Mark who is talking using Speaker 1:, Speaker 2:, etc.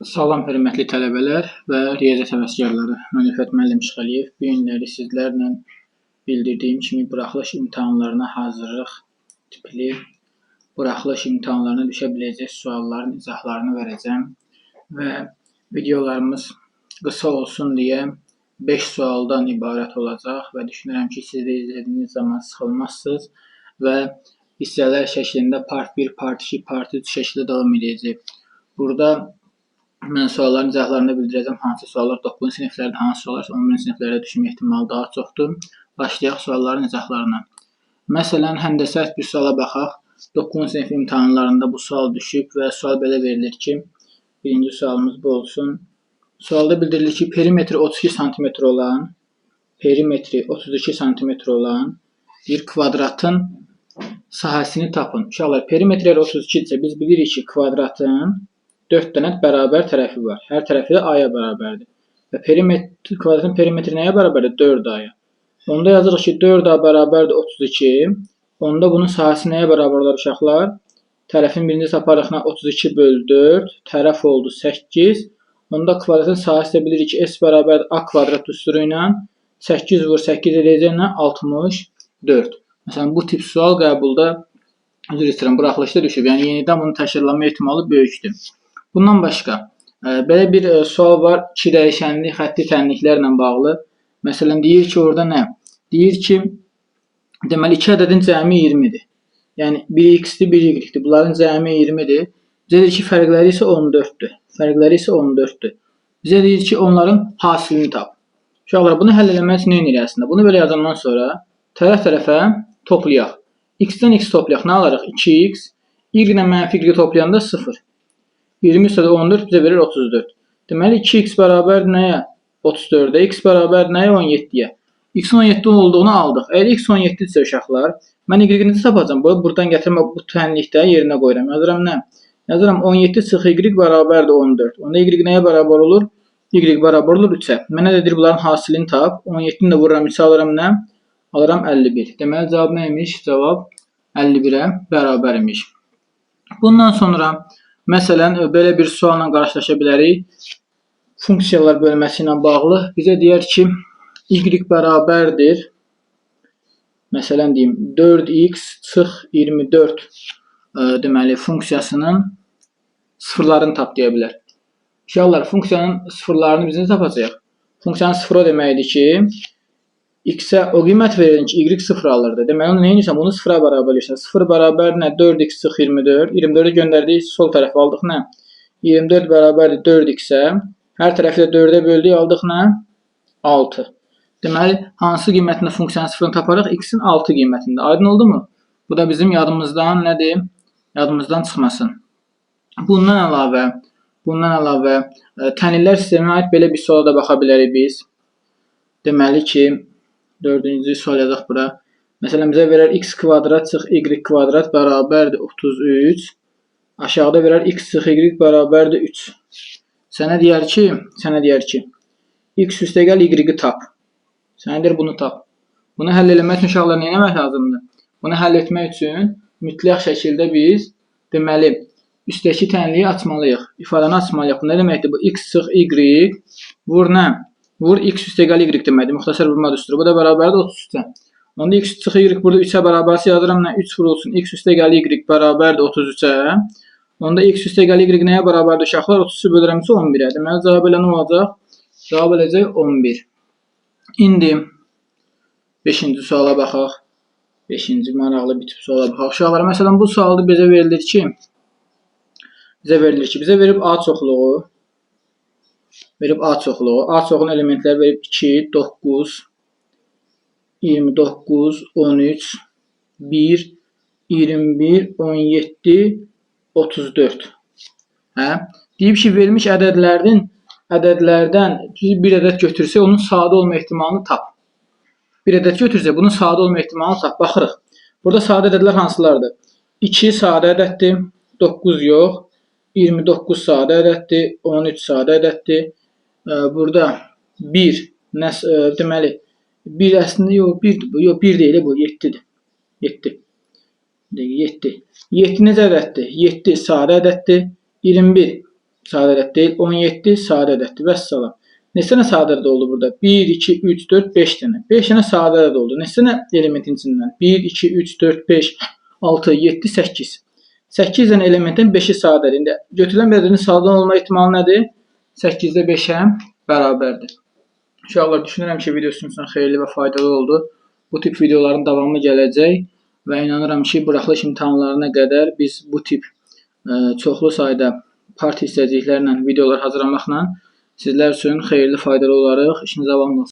Speaker 1: Salam hörmətli tələbələr və riyaziyyat həvəskarları. Mən Rüfət müəllim Şıxəliyev. Bu günləri sizlərlə bildirdiyim kimi buraxılış imtahanlarına hazırlıq tipli buraxılış imtahanlarına düşə biləcək sualların izahlarını verəcəm və videolarımız qısa olsun deyə 5 sualdan ibarət olacaq və düşünürəm ki, siz də izlədiyiniz zaman sıxılmazsınız və hissələr şəklində part 1, part 2, part 3 şəklində davam edəcək. Burada mən sualların izahlarını bildirəcəm. Hansı suallar 9-cu siniflərdə, hansı suallar 11-ci siniflərdə düşmə ehtimalı daha çoxdur. Başlayaq sualların izahlarına. Məsələn, həndəsət bir suala baxaq. 9-cu sinif imtahanlarında bu sual düşüb və sual belə verilir ki, birinci sualımız bu olsun. Sualda bildirilir ki, perimetri 32 cm olan, perimetri 32 cm olan bir kvadratın sahəsini tapın. Uşaqlar, perimetrlər 32 isə biz bilirik ki, kvadratın 4 dənə bərabər tərəfi var. Hər tərəfi də aya bərabərdir. Və kvadratın perimetri nəyə bərabərdir? 4 aya. Onda yazırıq ki, 4a bərabərdir 32. Onda bunun sahəsi nəyə bərabər olar uşaqlar? Tərəfin birinci taparıqla 32 bölü 4. Tərəf oldu 8. Onda kvadratın sahəsi də bilirik ki, s bərabərdir a kvadrat üstürü ilə 8 vur 8 eləyəcək nə? 64. Məsələn, bu tip sual qəbulda, üzr istəyirəm, buraxılışda düşüb. Yəni, yenidən bunu təkrarlanma ehtimalı böyükdür. Bundan başqa, belə bir sual var, 2 dəyişənli xətti tənliklərlə bağlı. Məsələn, deyir ki, orada nə? Deyir ki, deməli, 2 ədədin cəmi 20-dir. Yəni, 1 x-dir, 1 y-dir. Bunların cəmi 20-dir. Bizə deyir ki, fərqləri isə 14-dür. Fərqləri isə 14-dür. Bizə deyir ki, onların hasilini tap. Uşaqlar, bunu həll eləmək üçün nə edir əslində? Bunu belə yazandan sonra tərəf-tərəfə toplayaq. X-dən x toplayaq. Nə alırıq? 2x. Y ilə mənfi y toplayanda 0. 20 üstədə 14 bizə verir 34. Deməli, 2x bərabər nəyə? 34-də. X bərabər nəyə? 17-yə. X 17 olduğunu aldıq. Əgər x 17 isə uşaqlar, mən y-ni tapacam. Buradan gətirmə bu tənlikdə yerinə qoyuram. Yazıram nə? Yazıram 17 çıx y bərabərdir 14. Onda y nəyə bərabər olur? Y bərabər olur 3-ə. Mənə də deyir, bunların hasilini tap. 17-ni də vururam 3-ə, alıram nə? Alıram 51. Deməli, cavab nə imiş? Cavab 51-ə bərabər imiş. Bundan sonra məsələn, belə bir sualla qarşılaşa bilərik. Funksiyalar bölməsi ilə bağlı bizə deyər ki, y bərabərdir. Məsələn, deyim, 4x çıx 24 deməli, funksiyasının sıfırlarını tap deyə bilər. Uşaqlar, funksiyanın sıfırlarını biz nə tapacaq? Funksiyanın sıfır o deməkdir ki, x-ə o qiymət verin ki, y 0 alırdı. Deməli, onu nə edirsən? Bunu 0-a bərabər edirsən. 0 bərabər nə? 4x çıx 24. 24-ü göndərdik, sol tərəfə aldıq nə? 24 bərabərdir 4x-ə. Hər tərəfi də 4-ə böldük, aldıq nə? 6. Deməli, hansı qiymətində funksiyanın 0-ını taparıq? X-in 6 qiymətində. Aydın oldu mu? Bu da bizim yadımızdan nədir? Yadımızdan çıxmasın. Bundan əlavə tənillər sisteminə aid belə bir suala da baxa bilərik biz. Deməli ki, 4-cü sual yazaq bura. Məsələn, bizə verər x kvadrat çıx y kvadrat bərabərdir 33. Aşağıda verər x çıx y bərabərdir 3. Sənə deyər ki, x üstəgəl y-i tap. Sənə deyir, bunu tap. Bunu həll eləmək üçün uşaqlar nə etmək lazımdır? Bunu həll etmək üçün mütləq şəkildə biz, deməli, üstəki tənliyi açmalıyıq. İfadəni açmalıyıq. Bu nə deməkdir? Bu x çıx y vur nə? Vur x üstəgəl y deməkdir. Müxtəsər vurma düsturu. Bu da bərabərdir 33-ə. Onda x çıx y burada 3-ə bərabərsə yazıram nə? 3 vurulsun x üstəgəl y bərabərdir 33-ə. Onda x üstəgəl y nəyə bərabərdir uşaqlar? 33-ü bölürəm 11-ə. Deməli, cavab elə nə olacaq? Cavab eləcək 11. İndi 5-ci suala baxaq. 5-ci maraqlı bir tip suala baxaq. Uşaqlar, məsələn, bu sualda bizə verilir ki, bizə verib A çoxluğu. A çoxluğun elementləri verib 2, 9, 29, 13, 1, 21, 17, 34. Deyib ki, verilmiş ədədlərdən bir ədəd götürsə, onun sadə olma ehtimalını tap. Bir ədəd götürsə, bunun sadə olma ehtimalını tap. Baxırıq. Burada sadə ədədlər hansılardır? 2 sadə ədəddir, 9 yox, 29 sadə ədəddir, 13 sadə ədəddir. Burada 1, deməli, 1 əslində yox, 1 deyil, bu 7-dir. 7 necə ədəddir? 7 sadə ədəddir. 21 sadə ədəd deyil. 17 sadə ədəddir. Vəssalam. Neçə dənə sadə ədəd oldu burada? 1, 2, 3, 4, 5 dənə. 5 dənə sadə ədəd oldu. Neçə dənə elementin içindən? 1, 2, 3, 4, 5, 6, 7, 8. 8 dənə elementin 5-i sadədir. İndi götürülən bir ədədin sadə olma ehtimalı nədir? 8-də 5-ə bərabərdir. Uşaqlar, düşünürəm ki, video sizin üçün xeyirli və faydalı oldu. Bu tip videoların davamı gələcək və inanıram ki, buraxılış imtahanlarına qədər biz bu tip çoxlu sayda part hissəciklərlə videolar hazırlamaqla sizlər üçün xeyirli, faydalı olarıq. İşiniz avam olsun.